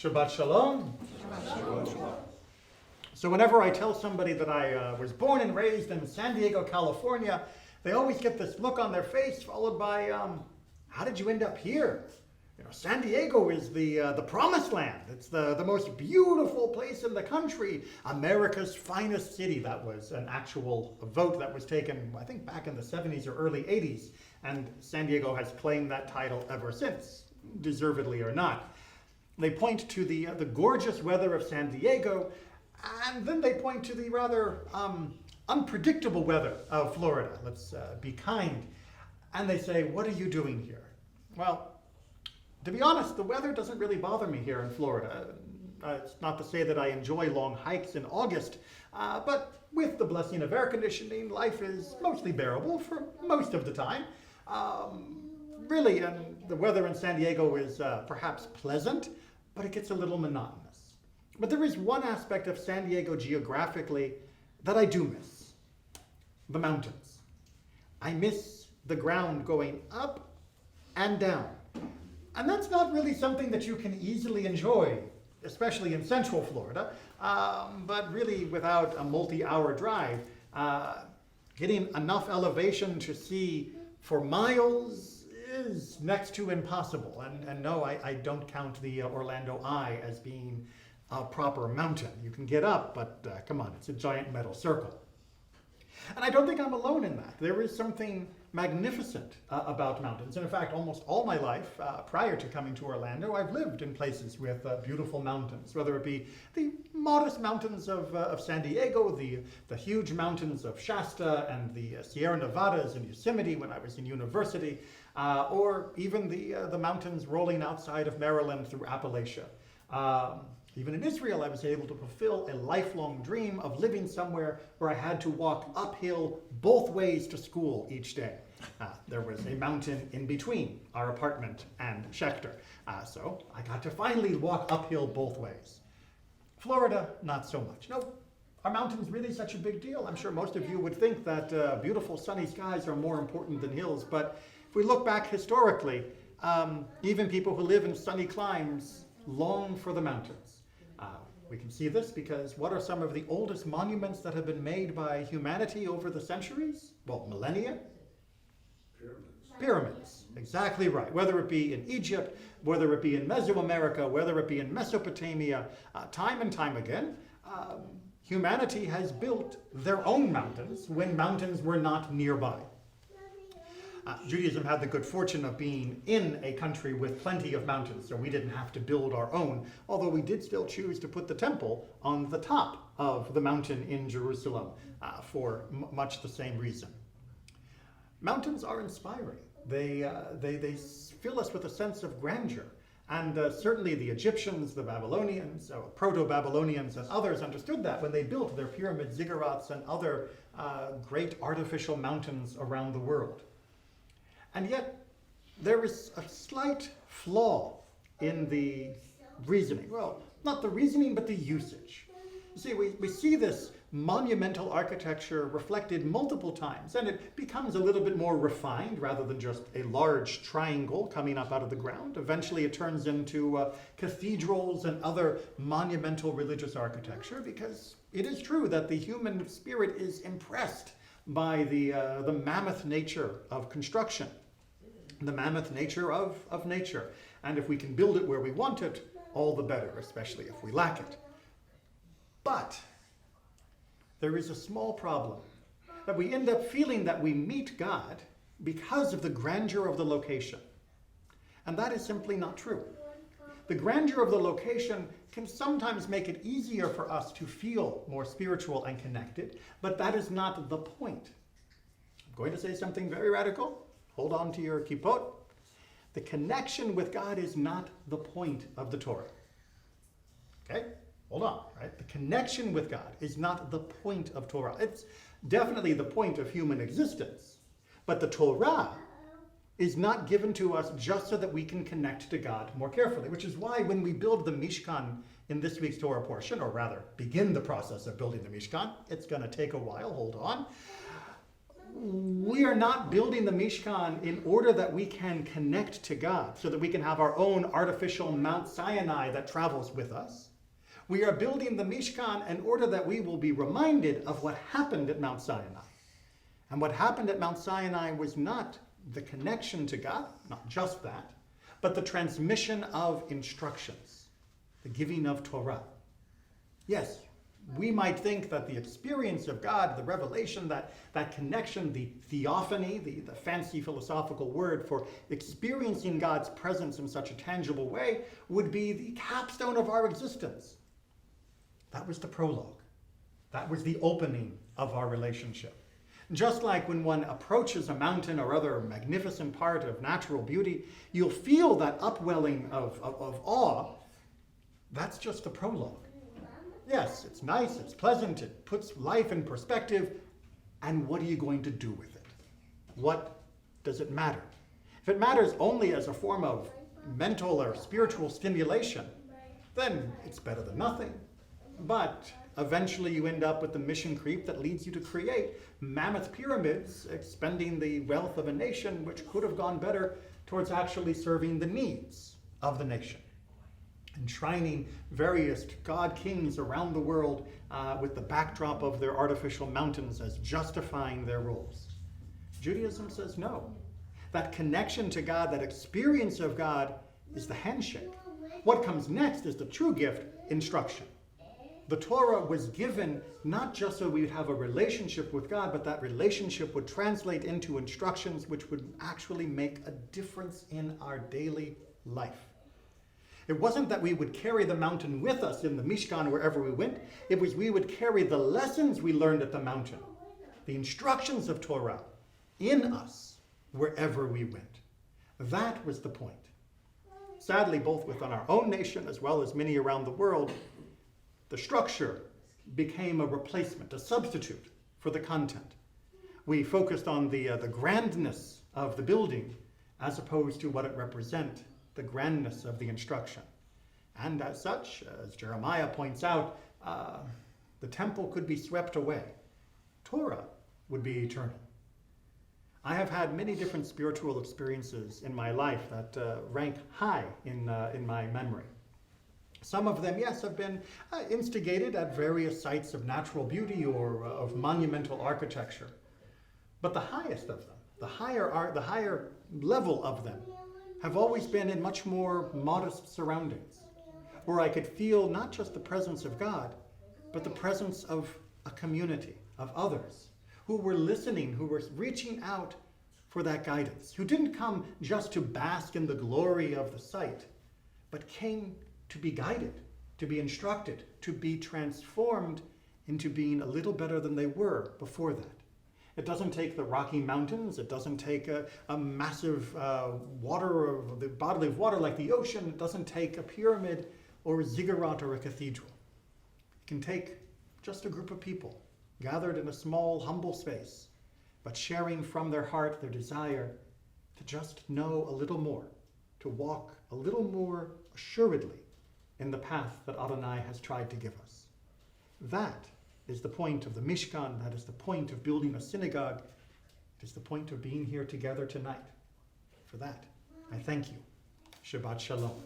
Shabbat Shalom. Shabbat Shalom. So whenever I tell somebody that I was born and raised in San Diego, California, they always get this look on their face followed by, how did you end up here? You know, San Diego is the promised land. It's the most beautiful place in the country, America's finest city. That was an actual vote that was taken, I think, back in the 70s or early 80s. And San Diego has claimed that title ever since, deservedly or not. They point to the gorgeous weather of San Diego, and then they point to the rather unpredictable weather of Florida. Let's be kind. And they say, what are you doing here? Well, to be honest, the weather doesn't really bother me here in Florida. It's not to say that I enjoy long hikes in August, but with the blessing of air conditioning, life is mostly bearable for most of the time. Really, and the weather in San Diego is perhaps pleasant, but it gets a little monotonous. But there is one aspect of San Diego geographically that I do miss: the mountains. I miss the ground going up and down. And that's not really something that you can easily enjoy, especially in Central Florida, but really without a multi-hour drive. Getting enough elevation to see for miles is next to impossible. And no, I don't count the Orlando Eye as being a proper mountain. You can get up, but come on, it's a giant metal circle. And I don't think I'm alone in that. There is something magnificent about mountains. And in fact, almost all my life, prior to coming to Orlando, I've lived in places with beautiful mountains, whether it be the modest mountains of San Diego, the huge mountains of Shasta and the Sierra Nevadas and Yosemite when I was in university, or even the mountains rolling outside of Maryland through Appalachia. Even in Israel, I was able to fulfill a lifelong dream of living somewhere where I had to walk uphill both ways to school each day. There was a mountain in between our apartment and Schechter, so I got to finally walk uphill both ways. Florida, not so much. No, are mountains really such a big deal? I'm sure most of you would think that beautiful sunny skies are more important than hills, but if we look back historically, even people who live in sunny climes long for the mountains. We can see this because what are some of the oldest monuments that have been made by humanity over the centuries? Well, millennia? Pyramids. Exactly right. Whether it be in Egypt, whether it be in Mesoamerica, whether it be in Mesopotamia, time and time again, humanity has built their own mountains when mountains were not nearby. Judaism had the good fortune of being in a country with plenty of mountains, so we didn't have to build our own, although we did still choose to put the temple on the top of the mountain in Jerusalem for much the same reason. Mountains are inspiring. They fill us with a sense of grandeur. And certainly the Egyptians, the Babylonians, Proto-Babylonians and others understood that when they built their pyramid ziggurats and other great artificial mountains around the world. And yet, there is a slight flaw in the reasoning. Well, not the reasoning, but the usage. You see, we see this monumental architecture reflected multiple times, and it becomes a little bit more refined rather than just a large triangle coming up out of the ground. Eventually, it turns into cathedrals and other monumental religious architecture, because it is true that the human spirit is impressed by the mammoth nature of construction. The mammoth nature of nature. And if we can build it where we want it, all the better, especially if we lack it. But there is a small problem, that we end up feeling that we meet God because of the grandeur of the location. And that is simply not true. The grandeur of the location can sometimes make it easier for us to feel more spiritual and connected, but that is not the point. I'm going to say something very radical. Hold on to your kippot. The connection with God is not the point of the Torah. Okay? Hold on, right? The connection with God is not the point of Torah. It's definitely the point of human existence. But the Torah is not given to us just so that we can connect to God more carefully, which is why when we build the Mishkan in this week's Torah portion, or rather begin the process of building the Mishkan, it's going to take a while, hold on. we are not building the Mishkan in order that we can connect to God, so that we can have our own artificial Mount Sinai that travels with us. We are building the Mishkan in order that we will be reminded of what happened at Mount Sinai. And what happened at Mount Sinai was not the connection to God, not just that, but the transmission of instructions, the giving of Torah. Yes, we might think that the experience of God, the revelation, that connection, the theophany, the fancy philosophical word for experiencing God's presence in such a tangible way, would be the capstone of our existence. That was the prologue. That was the opening of our relationship. Just like when one approaches a mountain or other magnificent part of natural beauty, you'll feel that upwelling of awe. That's just the prologue. Yes, it's nice, it's pleasant, it puts life in perspective, and what are you going to do with it? What does it matter? If it matters only as a form of mental or spiritual stimulation, then it's better than nothing. But eventually you end up with the mission creep that leads you to create mammoth pyramids, expending the wealth of a nation which could have gone better towards actually serving the needs of the nation. Enshrining various god kings around the world with the backdrop of their artificial mountains as justifying their roles. Judaism says no. That connection to God, that experience of God, is the handshake. What comes next is the true gift, instruction. The Torah was given not just so we would have a relationship with God, but that relationship would translate into instructions which would actually make a difference in our daily life. It wasn't that we would carry the mountain with us in the Mishkan wherever we went. It was we would carry the lessons we learned at the mountain, the instructions of Torah, in us wherever we went. That was the point. Sadly, both within our own nation as well as many around the world, the structure became a replacement, a substitute for the content. We focused on the grandness of the building as opposed to what it represents, the grandness of the instruction. And as such, as Jeremiah points out, the temple could be swept away. Torah would be eternal. I have had many different spiritual experiences in my life that rank high in my memory. Some of them, yes, have been instigated at various sites of natural beauty or of monumental architecture. But the highest of them, the higher level of them, have always been in much more modest surroundings, where I could feel not just the presence of God, but the presence of a community, of others, who were listening, who were reaching out for that guidance, who didn't come just to bask in the glory of the site, but came to be guided, to be instructed, to be transformed into being a little better than they were before that. It doesn't take the Rocky Mountains. It doesn't take a massive water, or the body of water like the ocean. It doesn't take a pyramid or a ziggurat or a cathedral. It can take just a group of people gathered in a small, humble space, but sharing from their heart their desire to just know a little more, to walk a little more assuredly in the path that Adonai has tried to give us. That is the point of the Mishkan. That is the point of building a synagogue. It is the point of being here together tonight. For that, I thank you. Shabbat Shalom.